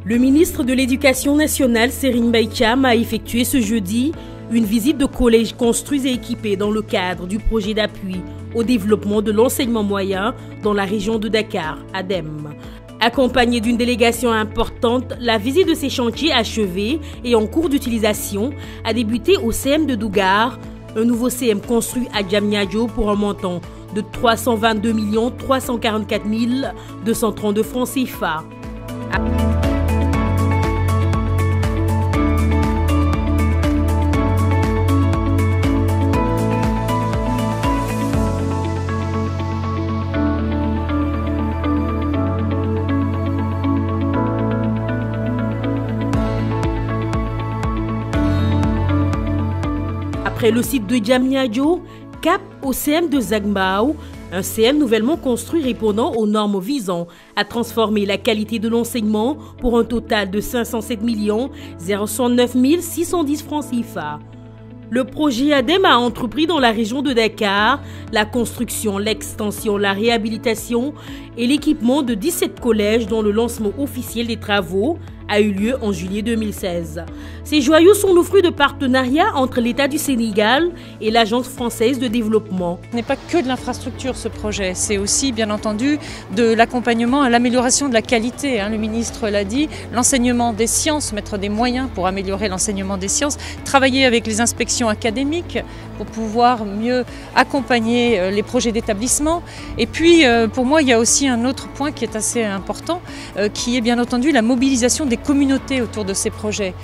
Le ministre de l'Éducation nationale, Serigne Mbaye Thiam, a effectué ce jeudi une visite de collèges construits et équipés dans le cadre du projet d'appui au développement de l'enseignement moyen dans la région de Dakar, ADEM. Accompagnée d'une délégation importante, la visite de ces chantiers achevés et en cours d'utilisation a débuté au CM de Dougar, un nouveau CM construit à Diamniadio pour un montant de 322 344 232 francs CFA. Après le site de Diamniadio, cap au CM de Zagbao, un CM nouvellement construit répondant aux normes visant à transformer la qualité de l'enseignement pour un total de 507 069 610 francs CFA. Le projet ADEM a entrepris dans la région de Dakar la construction, l'extension, la réhabilitation et l'équipement de 17 collèges dont le lancement officiel des travaux a eu lieu en juillet 2016. Ces joyaux sont le fruit de partenariats entre l'État du Sénégal et l'Agence française de développement. Ce n'est pas que de l'infrastructure ce projet, c'est aussi bien entendu de l'accompagnement à l'amélioration de la qualité. Le ministre l'a dit, l'enseignement des sciences, mettre des moyens pour améliorer l'enseignement des sciences, travailler avec les inspections académiques pour pouvoir mieux accompagner les projets d'établissement. Et puis pour moi il y a aussi un autre point qui est assez important, qui est bien entendu la mobilisation des communautés autour de ces projets.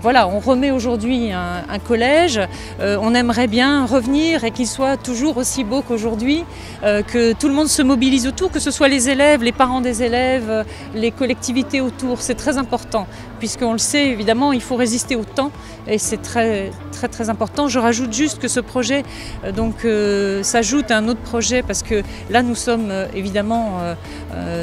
Voilà, on remet aujourd'hui un collège, on aimerait bien revenir et qu'il soit toujours aussi beau qu'aujourd'hui, que tout le monde se mobilise autour, que ce soit les élèves, les parents des élèves, les collectivités autour, c'est très important, puisqu'on le sait évidemment, il faut résister au temps et c'est très important. Je rajoute juste que ce projet s'ajoute à un autre projet, parce que là nous sommes évidemment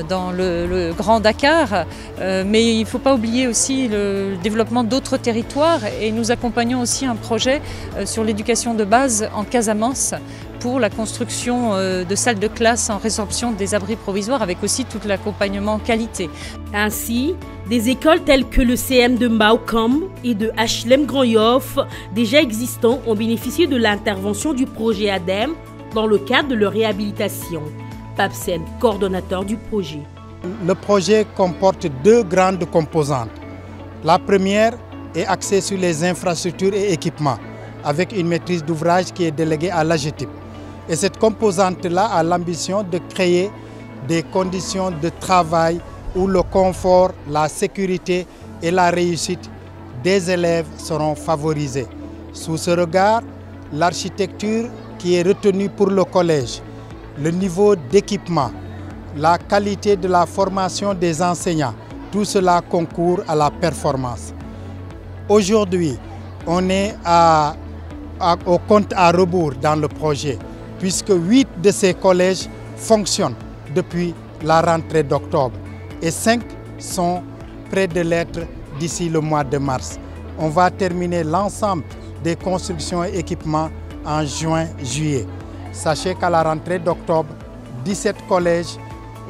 dans le Grand Dakar, mais il ne faut pas oublier aussi le développement d'autres territoires, et nous accompagnons aussi un projet sur l'éducation de base en Casamance pour la construction de salles de classe en résorption des abris provisoires, avec aussi tout l'accompagnement qualité. Ainsi, des écoles telles que le CM de Mbaoukam et de HLM Grand Yoff, déjà existants, ont bénéficié de l'intervention du projet ADEM dans le cadre de leur réhabilitation. Pape Sen, coordonnateur du projet. Le projet comporte deux grandes composantes. La première est axée sur les infrastructures et équipements, avec une maîtrise d'ouvrage qui est déléguée à l'AGETIP. Et cette composante-là a l'ambition de créer des conditions de travail où le confort, la sécurité et la réussite des élèves seront favorisés. Sous ce regard, l'architecture qui est retenue pour le collège, le niveau d'équipement, la qualité de la formation des enseignants, tout cela concourt à la performance. Aujourd'hui, on est au compte à rebours dans le projet, puisque 8 de ces collèges fonctionnent depuis la rentrée d'octobre et 5 sont près de l'être d'ici le mois de mars. On va terminer l'ensemble des constructions et équipements en juin-juillet. Sachez qu'à la rentrée d'octobre, 17 collèges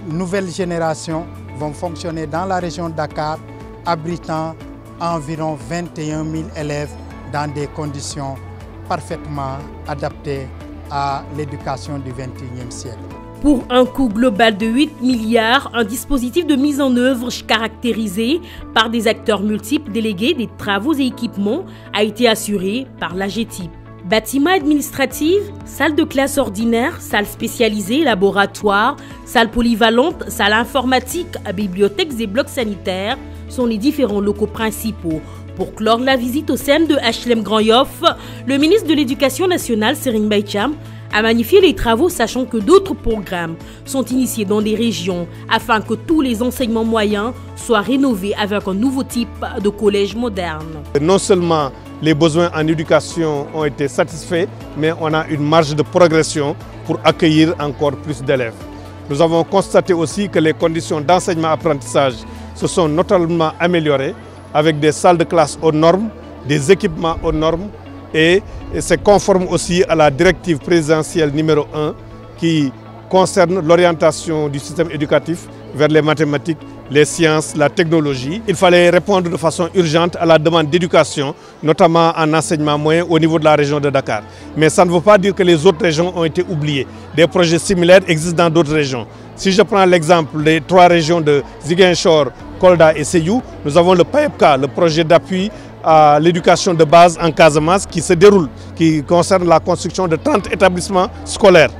nouvelle génération vont fonctionner dans la région de Dakar, abritant environ 21 000 élèves dans des conditions parfaitement adaptées à l'éducation du XXIe siècle. Pour un coût global de 8 milliards, un dispositif de mise en œuvre caractérisé par des acteurs multiples délégués des travaux et équipements a été assuré par l'AGETIP. Bâtiments administratifs, salles de classe ordinaire, salles spécialisées, laboratoires, salles polyvalentes, salles informatiques, bibliothèques et blocs sanitaires sont les différents locaux principaux. Pour clore la visite au CM de HLM Grand Yoff, le ministre de l'Éducation nationale, Serigne Mbaye Thiam, a magnifié les travaux, sachant que d'autres programmes sont initiés dans des régions afin que tous les enseignements moyens soient rénovés avec un nouveau type de collège moderne. Non seulement les besoins en éducation ont été satisfaits, mais on a une marge de progression pour accueillir encore plus d'élèves. Nous avons constaté aussi que les conditions d'enseignement-apprentissage se sont notablement améliorées avec des salles de classe aux normes, des équipements aux normes et c'est conforme aussi à la directive présidentielle numéro 1 qui concerne l'orientation du système éducatif vers les mathématiques, les sciences, la technologie. Il fallait répondre de façon urgente à la demande d'éducation, notamment en enseignement moyen au niveau de la région de Dakar. Mais ça ne veut pas dire que les autres régions ont été oubliées. Des projets similaires existent dans d'autres régions. Si je prends l'exemple des 3 régions de Ziguinchor, Kolda et Sédhiou, nous avons le PAEPK, le projet d'appui à l'éducation de base en Casamance qui se déroule, qui concerne la construction de 30 établissements scolaires.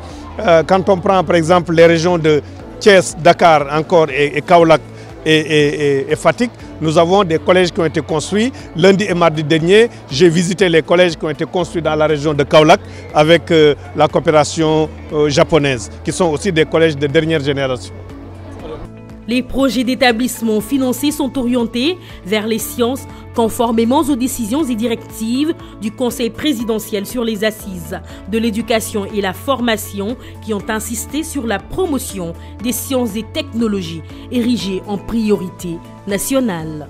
Quand on prend par exemple les régions de Thiès, Dakar encore et Kaolack et Fatick, nous avons des collèges qui ont été construits. Lundi et mardi dernier, j'ai visité les collèges qui ont été construits dans la région de Kaolack avec la coopération japonaise, qui sont aussi des collèges de dernière génération. Les projets d'établissement financés sont orientés vers les sciences conformément aux décisions et directives du Conseil présidentiel sur les assises de l'éducation et la formation qui ont insisté sur la promotion des sciences et technologies érigées en priorité nationale.